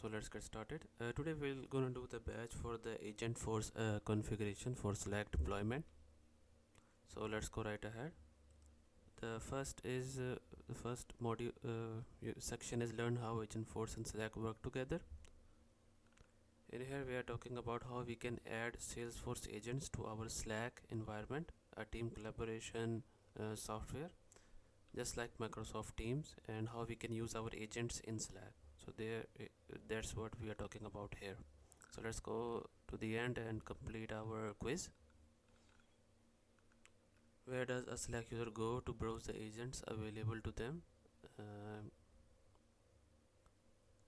So let's get started. Today we're gonna do the batch for the Agentforce configuration for Slack deployment. So let's go right ahead. The first module section is learn how Agentforce and Slack work together. In here we are talking about how we can add Salesforce agents to our Slack environment, a team collaboration software, just like Microsoft Teams, and how we can use our agents in Slack. So that's what we are talking about here. So let's go to the end and complete our quiz. Where does a Slack user go to browse the agents available to them?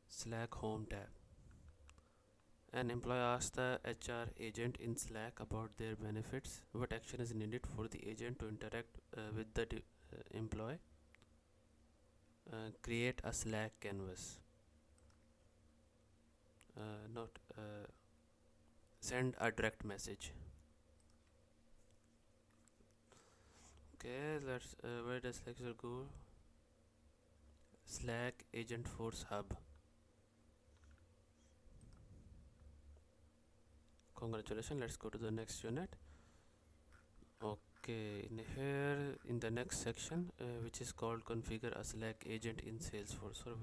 Slack home tab. An employee asks the HR agent in Slack about their benefits. What action is needed for the agent to interact with the employee? Create a Slack canvas. Not send a direct message. Okay, let's where does Slack user go? Slack Agentforce hub. Congratulations, let's go to the next unit. Okay, in here in the next section which is called configure a Slack agent in Salesforce. So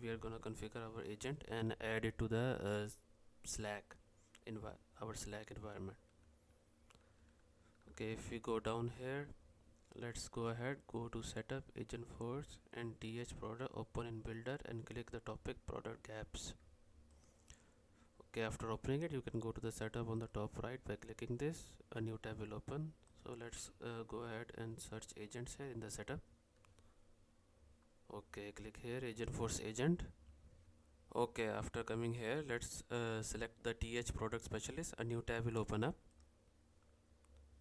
we are gonna configure our agent and add it to the Slack our Slack environment. Okay, if we go down here, let's go ahead, go to setup Agentforce and th product, open in builder and click the topic product gaps. Okay, after opening it, you can go to the setup on the top right by clicking this. A new tab will open. So let's go ahead and search agents here in the setup. Okay, click here Agentforce agent. Okay, after coming here, let's select the th product specialist. A new tab will open up,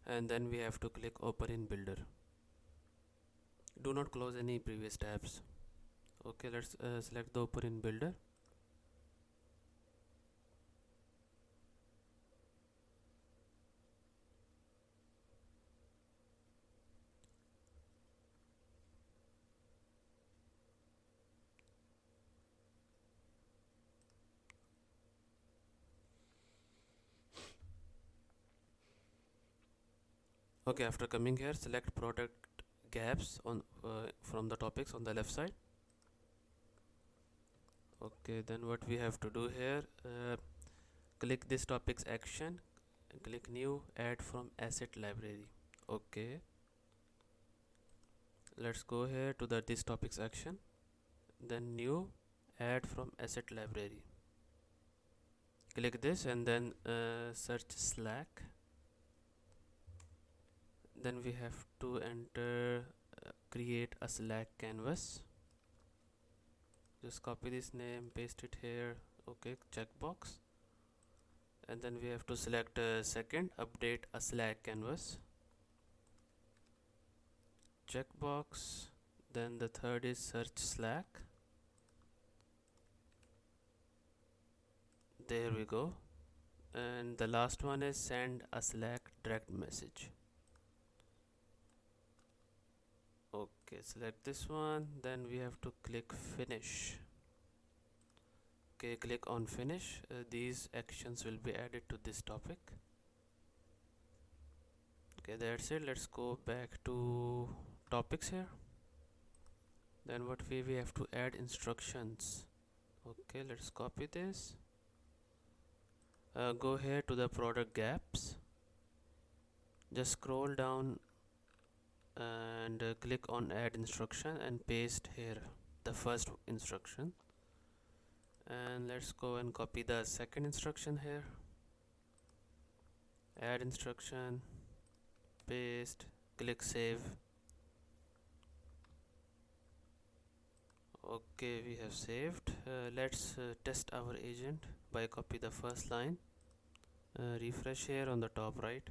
and then we have to click open in builder. Do not close any previous tabs. Okay, let's select the open in builder. Okay, after coming here, select product gaps on from the topics on the left side. Okay, then what we have to do here, click this topics action, click new, add from asset library. Okay, let's go here to the this topics action, then new, add from asset library. Click this and then search Slack. Then we have to enter create a Slack canvas. Just copy this name, paste it here. Okay, checkbox, and then we have to select second, update a Slack canvas, checkbox. Then the third is search Slack. There we go. And the last one is send a Slack direct message. Okay, select this one, then we have to click finish. Okay, click on finish. These actions will be added to this topic. Okay, that's it. Let's go back to topics here. Then what we have to add instructions. Okay, let's copy this. Go here to the product gaps. Just scroll down and click on add instruction and paste here the first instruction, and let's go and copy the second instruction here, add instruction, paste, click save. Okay, we have saved. Let's test our agent by copy the first line, refresh here on the top right.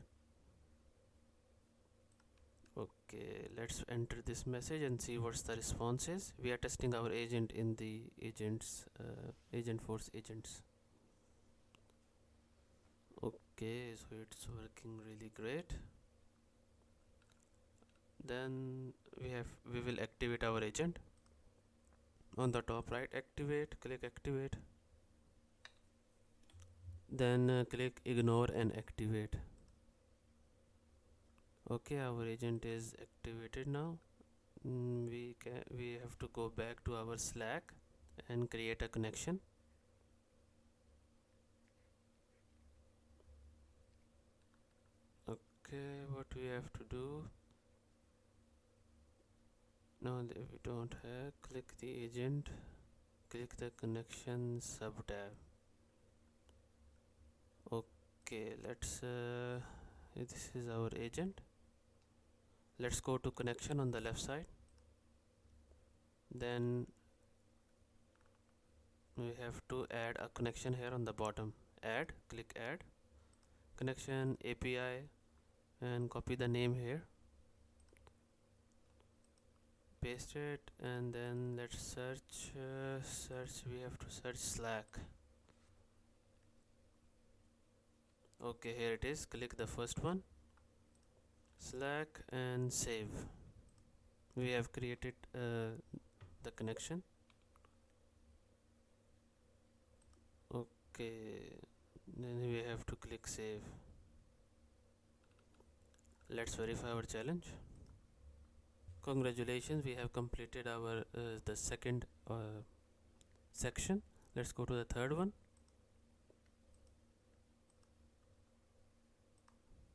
Okay, let's enter this message and see what's the response is. We are testing our agent in the Agentforce agents. Okay, so it's working really great. Then we will activate our agent on the top right. Activate, click activate. then click ignore and activate. Okay, our agent is activated now. We have to go back to our Slack and create a connection. Okay, what we have to do now, we don't have, click the agent, click the connection sub tab. Okay, let's this is our agent. Let's go to connection on the left side. Then we have to add a connection here on the bottom. Add, click add connection API and copy the name here, paste it, and then let's search. We have to search Slack. Okay, here it is. Click the first one, Slack, and save. We have created the connection. Okay, then we have to click save. Let's verify our challenge. Congratulations, we have completed our the second section. Let's go to the third one.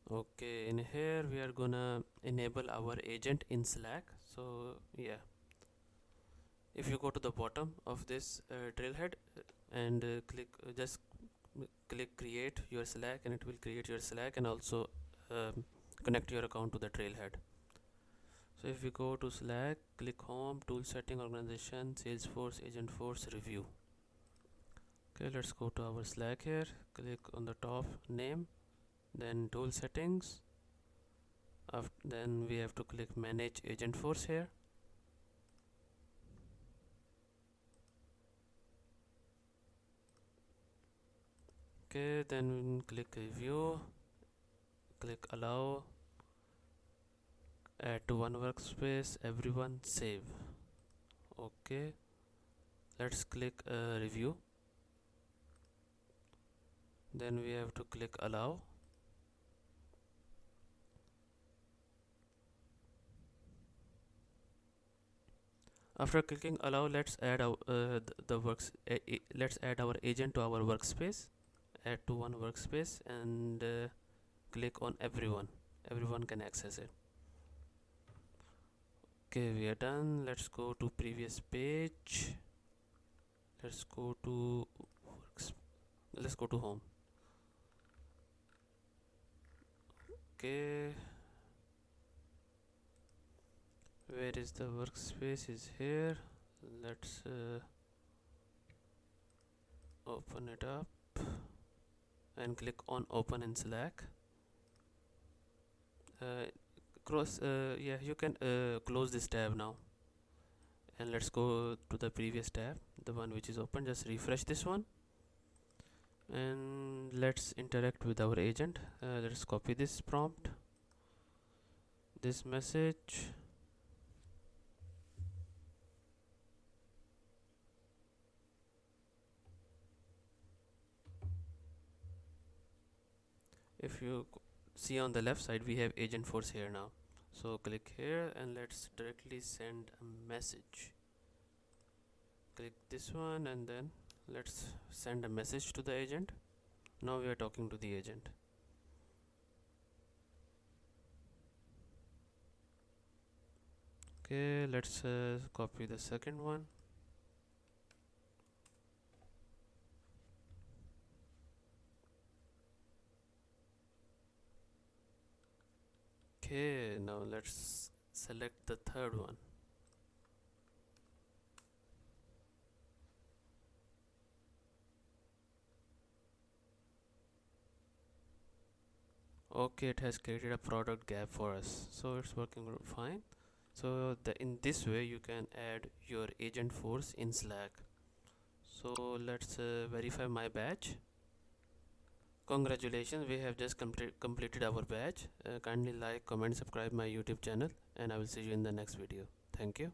Okay, in here we are gonna enable our agent in Slack. So yeah, if you go to the bottom of this trailhead and just click create your Slack, and it will create your Slack and also connect your account to the trailhead. So if we go to Slack, click home, tool setting, organization, Salesforce, Agentforce, review. Okay, let's go to our Slack here, click on the top name, then tool settings. Then we have to click manage Agentforce here. Okay, then click review, click allow, add to one workspace, everyone, save. Okay, let's click review. Then we have to click allow. After clicking allow, let's add our let's add our agent to our workspace. Add to one workspace and click on everyone. Everyone can access it. Okay, we are done. Let's go to previous page. Let's go to home. Okay, where is the workspace? Is here. Let's open it up and click on open in Slack. You can close this tab now, and let's go to the previous tab, the one which is open. Just refresh this one and let's interact with our agent. Let's copy this prompt, this message. If you see on the left side, we have Agentforce here now. So click here and let's directly send a message. Click this one and then let's send a message to the agent. Now we are talking to the agent. Okay, let's copy the second one. Okay, now let's select the third one. Okay, it has created a product gap for us, so it's working fine. So in this way you can add your Agentforce in Slack. So let's verify my badge. Congratulations, we have just completed our badge. Kindly like, comment, subscribe my YouTube channel, and I will see you in the next video. Thank you.